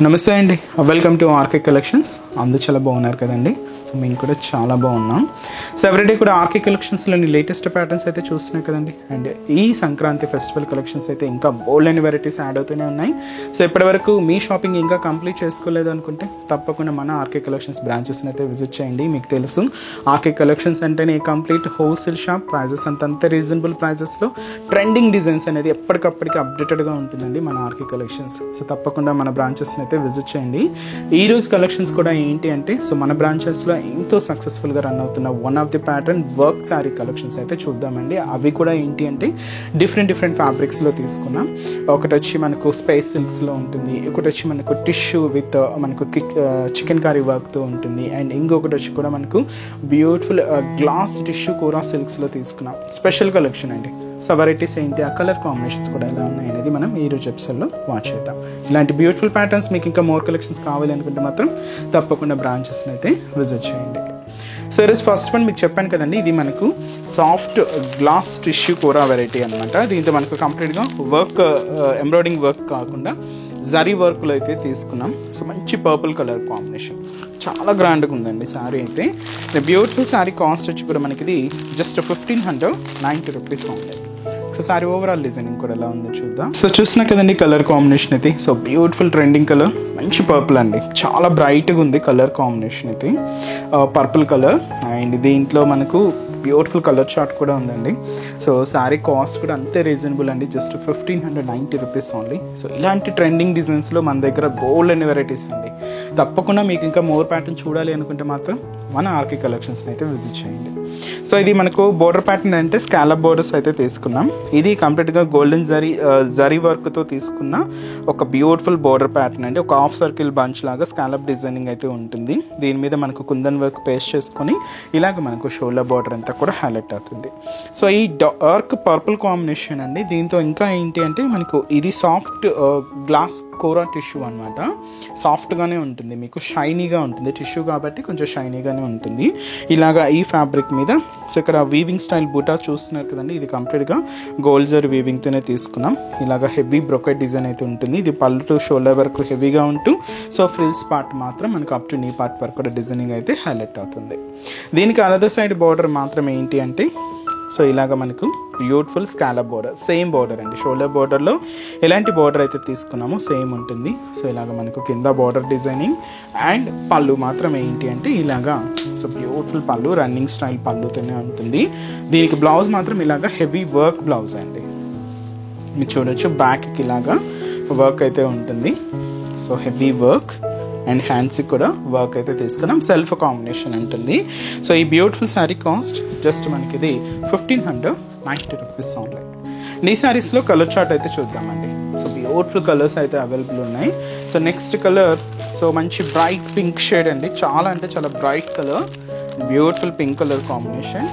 నమస్తే అండి, welcome to RK collections. అందరూ చాలా బాగున్నారు కదండి. సో మేము కూడా చాలా బాగున్నాం. సో ఎవ్రీడే కూడా ఆర్కే కలెక్షన్స్లోని లేటెస్ట్ ప్యాటర్న్స్ అయితే చూస్తున్నాయి కదండి. అండ్ ఈ సంక్రాంతి ఫెస్టివల్ కలెక్షన్స్ అయితే ఇంకా బోల్డ్ అండ్ వెరైటీస్ యాడ్ అవుతూనే ఉన్నాయి. సో ఇప్పటివరకు మీ షాపింగ్ ఇంకా కంప్లీట్ చేసుకోలేదు అనుకుంటే తప్పకుండా మన ఆర్కే కలెక్షన్స్ బ్రాంచెస్ని అయితే విజిట్ చేయండి. మీకు తెలుసు ఆర్కే కలెక్షన్స్ అంటేనే కంప్లీట్ హోల్సేల్ షాప్. ప్రైజెస్ అంత రీజనబుల్ ప్రైజెస్లో ట్రెండింగ్ డిజైన్స్ అనేది ఎప్పటికప్పటికి అప్డేటెడ్గా ఉంటుందండి మన ఆర్కే కలెక్షన్స్. సో తప్పకుండా మన బ్రాంచెస్ని అయితే విజిట్ చేయండి. ఈరోజు కలెక్షన్స్ కూడా ఏంటి అంటే, సో మన బ్రాంచెస్లో ఎంతో సక్సెస్ఫుల్గా రన్ అవుతున్న one of the pattern work sari collections అయితే చూద్దామండి. అవి కూడా ఏంటి అంటే డిఫరెంట్ ఫ్యాబ్రిక్స్లో తీసుకున్నాం. ఒకటి వచ్చి మనకు స్పేస్ సిల్క్స్లో ఉంటుంది, ఒకటి వచ్చి మనకు టిష్యూ విత్ మనకు చికెన్ కర్రీ వర్క్తో ఉంటుంది, అండ్ ఇంకొకటి వచ్చి కూడా మనకు బ్యూటిఫుల్ గ్లాస్ టిష్యూ కోరా సిల్క్స్లో తీసుకున్నాం. స్పెషల్ కలెక్షన్ అండి. సో వెరైటీస్ ఏంటి, ఆ కలర్ కాంబినేషన్స్ కూడా ఎలా ఉన్నాయి అనేది మనం ఈరోజు ఎపిసోడ్లో వాచ్ చేద్దాం. ఇలాంటి బ్యూటిఫుల్ ప్యాటర్న్స్ మీకు ఇంకా మోర్ కలెక్షన్స్ కావాలి అనుకుంటే మాత్రం తప్పకుండా బ్రాంచెస్ని అయితే విజిట్ చేయండి. సో ఈరోజు ఫస్ట్ వన్ మీకు చెప్పాను కదండి, ఇది మనకు సాఫ్ట్ గ్లాస్ టిష్యూ కోరా వెరైటీ అనమాట. దీంతో మనకు కంప్లీట్గా వర్క్ ఎంబ్రాయిడింగ్ వర్క్ కాకుండా జరీ వర్క్లో అయితే తీసుకున్నాం. సో మంచి పర్పుల్ కలర్ కాంబినేషన్, చాలా గ్రాండ్గా ఉందండి శారీ అయితే. బ్యూటిఫుల్ శారీ కాస్ట్ వచ్చి కూడా మనకి ఇది జస్ట్ 1590 రూపీస్ ఉంది. సో సారీ ఓవరాల్ డిజైనింగ్ కూడా ఎలా ఉందో చూద్దాం. సో చూస్తున్నా కదండి కలర్ కాంబినేషన్ అయితే. సో బ్యూటిఫుల్ ట్రెండింగ్ కలర్, మంచి పర్పుల్ అండి, చాలా బ్రైట్గా ఉంది కలర్ కాంబినేషన్ అయితే. పర్పుల్ కలర్, అండ్ దీంట్లో మనకు బ్యూటిఫుల్ కలర్ చార్ట్ కూడా ఉందండి. సో శారీ కాస్ట్ కూడా అంతే రీజనబుల్ అండి, జస్ట్ 1590 రూపీస్ ఓన్లీ. సో ఇలాంటి ట్రెండింగ్ డిజైన్స్లో మన దగ్గర బోల్డ్ అనే వెరైటీస్ అండి. తప్పకుండా మీకు ఇంకా మోర్ ప్యాటర్న్ చూడాలి అనుకుంటే మాత్రం మన ఆర్కే కలెక్షన్స్ని అయితే విజిట్ చేయండి. సో ఇది మనకు బోర్డర్ ప్యాటర్న్ అంటే స్కాలప్ బోర్డర్స్ అయితే తీసుకున్నాం. ఇది కంప్లీట్గా గోల్డెన్ జరీ వర్క్తో తీసుకున్న ఒక బ్యూటిఫుల్ బోర్డర్ ప్యాటర్న్ అండి. ఒక హాఫ్ సర్కిల్ బంచ్ లాగా స్కాలప్ డిజైనింగ్ అయితే ఉంటుంది. దీని మీద మనకు కుందన్ వర్క్ పేస్ట్ చేసుకొని ఇలాగ మనకు షోల్డర్ బోర్డర్ అంతా కూడా హైలైట్ అవుతుంది. సో ఈ డార్క్ పర్పుల్ కాంబినేషన్ అండి. దీంతో ఇంకా ఏంటి అంటే మనకు ఇది సాఫ్ట్ గ్లాస్ కోరా టిష్యూ అనమాట. సాఫ్ట్గానే ఉంటుంది, మీకు షైనీగా ఉంటుంది. టిష్యూ కాబట్టి కొంచెం షైనీగానే ఉంటుంది. ఇలాగా ఈ ఫ్యాబ్రిక్ మీద సో ఇక్కడ వీవింగ్ స్టైల్ బూటా చూస్తున్నారు కదండి. ఇది కంప్లీట్గా గోల్డ్ జరీ వీవింగ్తోనే తీసుకున్నాం. ఇలాగ హెవీ బ్రొకెట్ డిజైన్ అయితే ఉంటుంది. ఇది పళ్ళు టు షోల్డర్ వరకు హెవీగా ఉంటూ సో ఫ్రిల్స్ పార్ట్ మాత్రం మనకు అప్ టు నీ పార్ట్ వరకు కూడా డిజైనింగ్ అయితే హైలైట్ అవుతుంది. దీనికి అనదర్ సైడ్ బార్డర్ మాత్రం ఏంటి అంటే, సో ఇలాగ మనకు beautiful scallop border, same border అండి. షోల్డర్ బోర్డర్లో ఎలాంటి బోర్డర్ అయితే తీసుకున్నామో సేమ్ ఉంటుంది. సో ఇలాగ మనకు కింద బోర్డర్ డిజైనింగ్, అండ్ పళ్ళు మాత్రం ఏంటి అంటే ఇలాగా సో బ్యూటిఫుల్ పళ్ళు, రన్నింగ్ స్టైల్ పళ్ళుతోనే ఉంటుంది. దీనికి బ్లౌజ్ మాత్రం ఇలాగ హెవీ వర్క్ బ్లౌజ్ అండి. మీకు చూడొచ్చు బ్యాక్కి ఇలాగా వర్క్ అయితే ఉంటుంది. సో హెవీ వర్క్ అండ్ హ్యాండ్స్కి కూడా వర్క్ అయితే తీసుకున్నాం. సెల్ఫ్ కాంబినేషన్ ఉంటుంది. సో ఈ బ్యూటిఫుల్ శారీ కాస్ట్ జస్ట్ మనకి ఇది 1590 రూపీస్ ఓన్లీ. ఈ శారీస్లో కలర్ చార్ట్ అయితే చూద్దామండి. సో బ్యూటిఫుల్ కలర్స్ అయితే అవైలబుల్ ఉన్నాయి. సో నెక్స్ట్ కలర్ సో మంచి బ్రైట్ పింక్ షేడ్ అండి. చాలా అంటే చాలా bright colour, beautiful pink colour combination.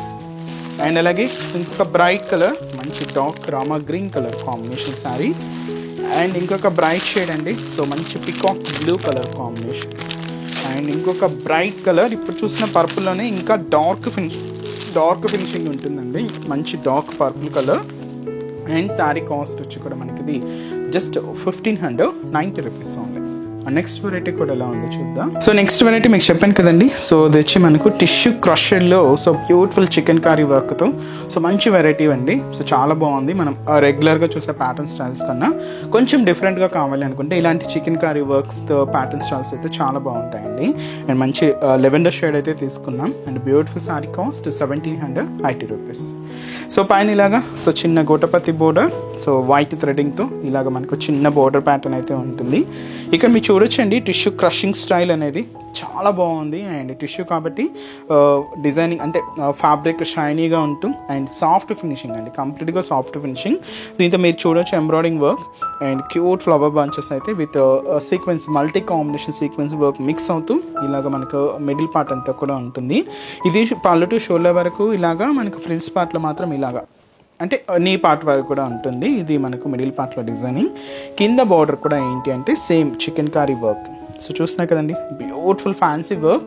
And అలాగే ఇంకొక బ్రైట్ కలర్, మంచి dark Rama green colour combination sari. And ఇంకొక బ్రైట్ షేడ్ అండి. సో మంచి peacock blue colour combination. And ఇంకొక బ్రైట్ కలర్, ఇప్పుడు చూసిన పర్పుల్లోనే ఇంకా డార్క్ ఫినిషింగ్ ఉంటుందండి. మంచి dark purple colour. And sari cost వచ్చి కూడా మనకి ఇది just 1590 rupees only. Next variety కూడా ఎలా ఉందో చూద్దాం. సో నెక్స్ట్ వెరైటీ మీకు చెప్పాను కదండి. సో అది వచ్చి మనకు టిష్యూ క్రషర్లో సో బ్యూటిఫుల్ చికెన్ కర్రీ వర్క్తో సో మంచి వెరైటీ అండి. సో చాలా బాగుంది. మనం రెగ్యులర్గా చూసే ప్యాటర్న్ స్టైల్స్ కన్నా కొంచెం డిఫరెంట్గా కావాలి అనుకుంటే ఇలాంటి చికెన్ కర్రీ వర్క్స్తో ప్యాటర్న్ స్టైల్స్ అయితే చాలా బాగుంటాయండి. అండ్ మంచి లెవెండర్ షేడ్ అయితే తీసుకున్నాం. And beautiful sari cost 1780 rupees. So పైన ఇలాగా సో చిన్న గోటపతి బోర్డర్, సో వైట్ థ్రెడింగ్తో ఇలాగ మనకు చిన్న బోర్డర్ ప్యాటర్న్ అయితే ఉంటుంది. ఇక్కడ మీరు చూడొచ్చండి టిష్యూ క్రషింగ్ స్టైల్ అనేది చాలా బాగుంది. అండ్ టిష్యూ కాబట్టి డిజైనింగ్ అంటే ఫ్యాబ్రిక్ షైనీగా ఉంటూ అండ్ సాఫ్ట్ ఫినిషింగ్ అండి, కంప్లీట్గా సాఫ్ట్ ఫినిషింగ్. దీంతో మీరు చూడొచ్చు embroidering work and cute flower bunches అయితే with sequence, multi combination sequence work mix అవుతూ ఇలాగ మనకు మిడిల్ పార్ట్ అంతా కూడా ఉంటుంది. ఇది పళ్ళు టు షోల్డర్ వరకు ఇలాగా మనకు ఫ్రిల్స్ పార్ట్లో మాత్రం ఇలాగా అంటే నీ పార్ట్ వరకు కూడా ఉంటుంది. ఇది మనకు మిడిల్ పార్ట్లో డిజైనింగ్. కింద బార్డర్ కూడా ఏంటి అంటే same chicken curry work. So చూస్తున్నా కదండి, బ్యూటిఫుల్ ఫ్యాన్సీ వర్క్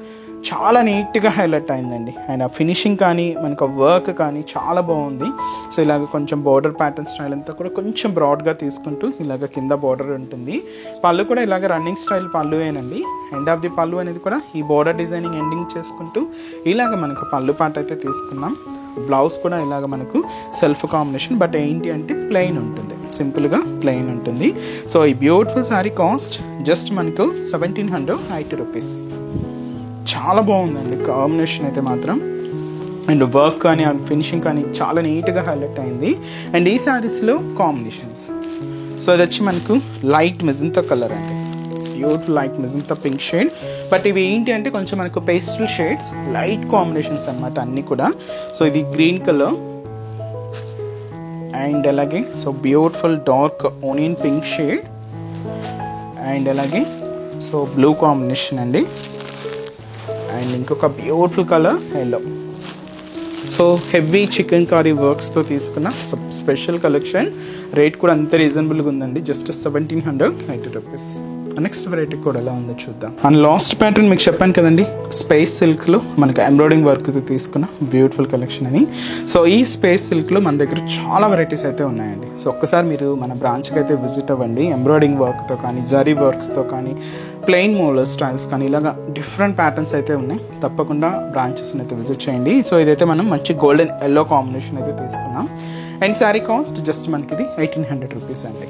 చాలా నీట్గా హైలైట్ అయిందండి. అండ్ ఆ ఫినిషింగ్ కానీ మనకు వర్క్ కానీ చాలా బాగుంది. సో ఇలాగ కొంచెం బోర్డర్ ప్యాటర్న్ స్టైల్ అంతా కూడా కొంచెం బ్రాడ్గా తీసుకుంటూ ఇలాగ కింద బోర్డర్ ఉంటుంది. పళ్ళు కూడా ఇలాగ రన్నింగ్ స్టైల్ పళ్ళువేనండి. ఎండ్ ఆఫ్ ది పళ్ళు అనేది కూడా ఈ బోర్డర్ డిజైనింగ్ ఎండింగ్ చేసుకుంటూ ఇలాగ మనకు పళ్ళు పాట అయితే తీసుకున్నాం. బ్లౌజ్ కూడా ఇలాగ మనకు సెల్ఫ్ కాంబినేషన్, బట్ ఏంటి అంటే ప్లెయిన్ ఉంటుంది, సింపుల్గా ప్లెయిన్ ఉంటుంది. సో ఈ బ్యూటిఫుల్ శారీ కాస్ట్ జస్ట్ మనకు 1780 రూపీస్. చాలా బాగుందండి కాంబినేషన్ అయితే మాత్రం. అండ్ వర్క్ కానీ అండ్ ఫినిషింగ్ కానీ చాలా నీట్గా హైలైట్ అయింది. అండ్ ఈ శారీస్లో కాంబినేషన్స్, సో అది వచ్చి మనకు లైట్ మెజంతా కలర్ అండి, beautiful light magenta pink shade. But ఇవి ఏంటి అంటే కొంచెం మనకు పేస్టల్ షేడ్స్, లైట్ కాంబినేషన్స్ అన్నమాట అన్నీ కూడా. సో ఇది గ్రీన్ కలర్ అండ్ అలాగే so beautiful dark onion pink shade and అలాగే సో బ్లూ కాంబినేషన్ అండి. అండ్ ఇంకొక beautiful colour yellow. So heavy chikankari వర్క్స్తో తీసుకున్న సో స్పెషల్ కలెక్షన్. రేట్ కూడా అంత రీజనబుల్గా ఉందండి, జస్ట్ 1780 రూపీస్. నెక్స్ట్ వెరైటీ కూడా ఎలా ఉందో చూద్దాం. అండ్ లాస్ట్ ప్యాటర్న్ మీకు చెప్పాను కదండి, స్పేస్ సిల్క్లో మనకు ఎంబ్రాయిడింగ్ వర్క్తో తీసుకున్న బ్యూటిఫుల్ కలెక్షన్ అని. సో ఈ స్పేస్ సిల్క్లో మన దగ్గర చాలా వెరైటీస్ అయితే ఉన్నాయండి. సో ఒక్కసారి మీరు మన బ్రాంచ్కి అయితే విజిట్ అవ్వండి. ఎంబ్రాయిడింగ్ వర్క్తో కానీ, జరీ వర్క్స్తో కానీ, ప్లెయిన్ మోడల్ స్టైల్స్ కానీ ఇలాగా డిఫరెంట్ ప్యాటర్న్స్ అయితే ఉన్నాయి. తప్పకుండా బ్రాంచెస్ని అయితే విజిట్ చేయండి. సో ఇదైతే మనం మంచి గోల్డెన్ ఎల్లో కాంబినేషన్ అయితే తీసుకున్నాం. అండ్ శారీ కాస్ట్ జస్ట్ మనకి ఇది 1800 రూపీస్ అండి.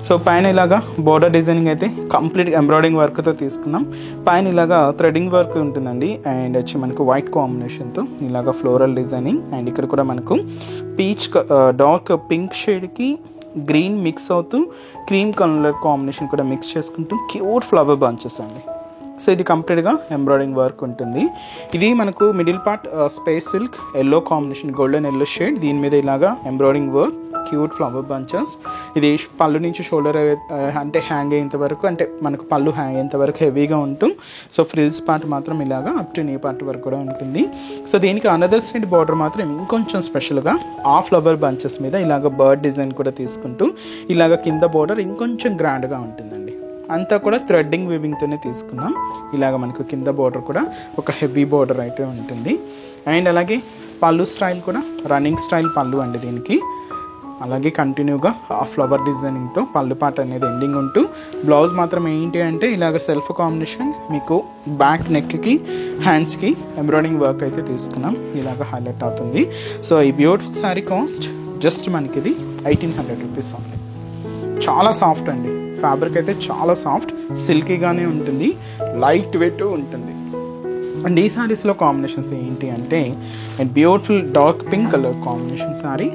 సో పైన ఇలాగా బోర్డర్ డిజైనింగ్ అయితే కంప్లీట్ ఎంబ్రాయిడింగ్ వర్క్తో తీసుకున్నాం. పైన ఇలాగా థ్రెడింగ్ వర్క్ ఉంటుందండి. అండ్ వచ్చి మనకు వైట్ కాంబినేషన్తో ఇలాగా ఫ్లోరల్ డిజైనింగ్. అండ్ ఇక్కడ కూడా మనకు పీచ్ డార్క్ పింక్ షేడ్కి గ్రీన్ మిక్స్ అవుతూ క్రీమ్ కలర్ కాంబినేషన్ కూడా మిక్స్ చేసుకుంటూ క్యూట్ ఫ్లవర్ బంచెస్ అండి. సో ఇది కంప్లీట్గా ఎంబ్రాయిడింగ్ వర్క్ ఉంటుంది. ఇది మనకు middle part space silk yellow combination, golden yellow shade, దీని మీద ఇలాగా embroidering work, cute flower bunches. ఇది పళ్ళు నుంచి షోల్డర్ అంటే హ్యాంగ్ అయ్యేంత వరకు, అంటే మనకు పళ్ళు హ్యాంగ్ అయ్యేంత వరకు హెవీగా ఉంటూ సో ఫ్రిల్స్ పార్ట్ మాత్రం ఇలాగా అప్ టు నీ పార్ట్ వరకు కూడా ఉంటుంది. సో దీనికి అనదర్ సైడ్ బార్డర్ మాత్రం ఇంకొంచెం స్పెషల్గా ఆ ఫ్లవర్ బంచెస్ మీద ఇలాగ బర్డ్ డిజైన్ కూడా తీసుకుంటూ ఇలాగ కింద బార్డర్ ఇంకొంచెం గ్రాండ్గా ఉంటుందండి. అంతా కూడా థ్రెడ్డింగ్ వీవింగ్తోనే తీసుకున్నాం. ఇలాగ మనకు కింద బార్డర్ కూడా ఒక హెవీ బార్డర్ అయితే ఉంటుంది. అండ్ అలాగే పళ్ళు స్టైల్ కూడా రన్నింగ్ స్టైల్ పళ్ళు అండి దీనికి. అలాగే కంటిన్యూగా ఆ ఫ్లవర్ డిజైనింగ్తో పళ్ళు పాట అనేది ఎండింగ్ ఉంటూ బ్లౌజ్ మాత్రం ఏంటి అంటే ఇలాగ సెల్ఫ్ కాంబినేషన్, మీకు బ్యాక్ నెక్కి హ్యాండ్స్కి ఎంబ్రాయిడింగ్ వర్క్ అయితే తీసుకున్నాం. ఇలాగ హైలైట్ అవుతుంది. సో ఈ బ్యూటిఫుల్ శారీ కాస్ట్ జస్ట్ మనకి ఇది 1800 రూపీస్ ఉంది. చాలా సాఫ్ట్ అండి, ఫ్యాబ్రిక్ అయితే చాలా సాఫ్ట్, సిల్కీగానే ఉంటుంది, లైట్ వెయిట్ ఉంటుంది. అండ్ ఈ శారీస్లో కాంబినేషన్స్ ఏంటి అంటే and beautiful dark pink colour combination sari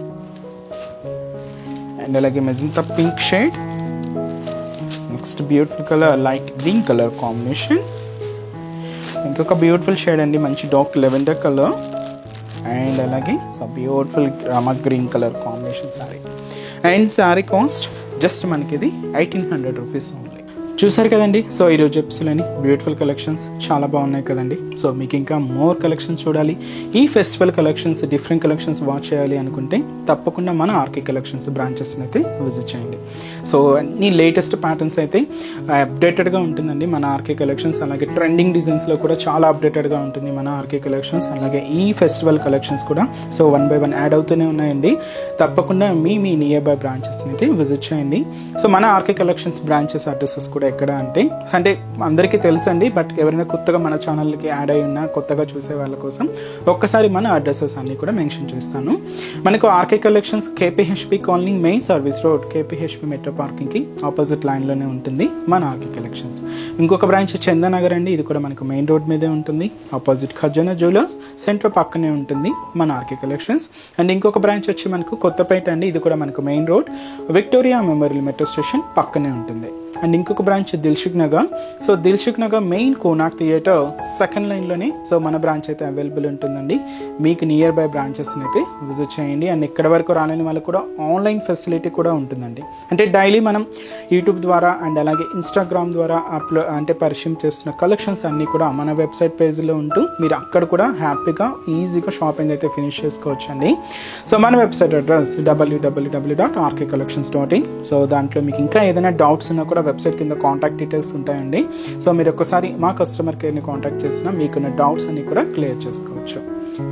and అలాగే magenta pink shade. Next beautiful colour light green colour combination. ఇంకొక బ్యూటిఫుల్ షేడ్ అండి మంచి డార్క్ లెవెండర్ కలర్ అండ్ అలాగే so beautiful rama green colour combination sari. And sari cost just మనకి ఇది 1800 rupees only. చూసారు కదండి. So ఈరోజు ఎపిసోడ్లోని బ్యూటిఫుల్ కలెక్షన్స్ చాలా బాగున్నాయి కదండి. సో మీకు ఇంకా మోర్ కలెక్షన్స్ చూడాలి, ఈ festival collections, different collections watch చేయాలి అనుకుంటే తప్పకుండా మన ఆర్కే కలెక్షన్స్ బ్రాంచెస్ని అయితే విజిట్ చేయండి. సో అన్ని లేటెస్ట్ ప్యాటర్న్స్ అయితే అప్డేటెడ్గా ఉంటుందండి మన ఆర్కే కలెక్షన్స్. అలాగే ట్రెండింగ్ డిజైన్స్లో కూడా చాలా అప్డేటెడ్గా ఉంటుంది మన ఆర్కే కలెక్షన్స్. అలాగే ఈ ఫెస్టివల్ కలెక్షన్స్ కూడా సో 1 by 1 యాడ్ అవుతూనే ఉన్నాయండి. తప్పకుండా మీ నియర్ బై బ్రాంచెస్ని అయితే విజిట్ చేయండి. సో మన ఆర్కే కలెక్షన్స్ బ్రాంచెస్ అడ్రసెస్ కూడా ఎక్కడ అంటే అందరికీ తెలుసండి, బట్ ఎవరైనా కొత్తగా మన ఛానల్కి యాడ్ అయి ఉన్నా కొత్తగా చూసే వాళ్ళ కోసం ఒక్కసారి మన అడ్రసెస్ అన్ని కూడా మెన్షన్ చేస్తాను. మనకు RK collections KPHB colony main service road, KPHB metro పార్కింగ్కి ఆపోజిట్ లైన్లోనే ఉంటుంది మన ఆర్కే కలెక్షన్స్. ఇంకొక బ్రాంచ్ చందానగర్ అండి, ఇది కూడా మనకు మెయిన్ రోడ్ మీదే ఉంటుంది, ఆపోజిట్ ఖజానా జ్యువెలర్స్ సెంటర్ పక్కనే ఉంటుంది మన ఆర్కే కలెక్షన్స్. అండ్ ఇంకొక బ్రాంచ్ వచ్చి మనకు కొత్తపేట అండి, ఇది కూడా మనకు main road Victoria Memorial metro station పక్కనే ఉంటుంది. అండ్ ఇంకొక branch Dilsukhnagar. So Dilsukhnagar main Konark theatre second లైన్లోనే సో మన బ్రాంచ్ అయితే అవైలబుల్ ఉంటుందండి. మీకు నియర్ బై బ్రాంచెస్ని అయితే విజిట్ చేయండి. అండ్ ఇక్కడ వరకు రాలేని వాళ్ళకు కూడా ఆన్లైన్ ఫెసిలిటీ కూడా ఉంటుందండి. అంటే డైలీ మనం యూట్యూబ్ ద్వారా అండ్ అలాగే ఇన్స్టాగ్రామ్ ద్వారా పరిచయం చేస్తున్న కలెక్షన్స్ అన్నీ కూడా మన వెబ్సైట్ పేజ్లో ఉంటూ మీరు అక్కడ కూడా హ్యాపీగా ఈజీగా షాపింగ్ అయితే ఫినిష్ చేసుకోవచ్చు అండి. సో మన వెబ్సైట్ అడ్రస్ www.rkcollections.in. సో దాంట్లో మీకు ఇంకా ఏదైనా డౌట్స్ ఉన్నా కూడా వెబ్సైట్ కింద కాంటాక్ట్ డీటెయిల్స్ ఉంటాయండి. సో మీరు ఒక్కసారి మా కస్టమర్ కేర్ని కాంటాక్ట్ చేసినా మీకున్న డౌట్స్ అన్ని కూడా క్లియర్ చేసుకోవచ్చు.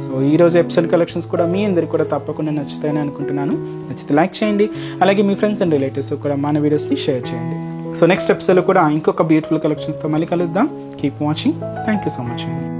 సో ఈరోజు ఎప్సన్ కలెక్షన్స్ కూడా మీ అందరికి కూడా తప్పకుండా నచ్చుతాయని అనుకుంటున్నాను. నచ్చితే లైక్ చేయండి, అలాగే మీ ఫ్రెండ్స్ అండ్ రిలేటివ్స్ కూడా మన వీడియోస్ని షేర్ చేయండి. సో నెక్స్ట్ ఎపిసోడ్లో కూడా ఇంకొక బ్యూటిఫుల్ కలెక్షన్స్తో మళ్ళీ కలుద్దాం. Keep watching. Thank you so much అండి.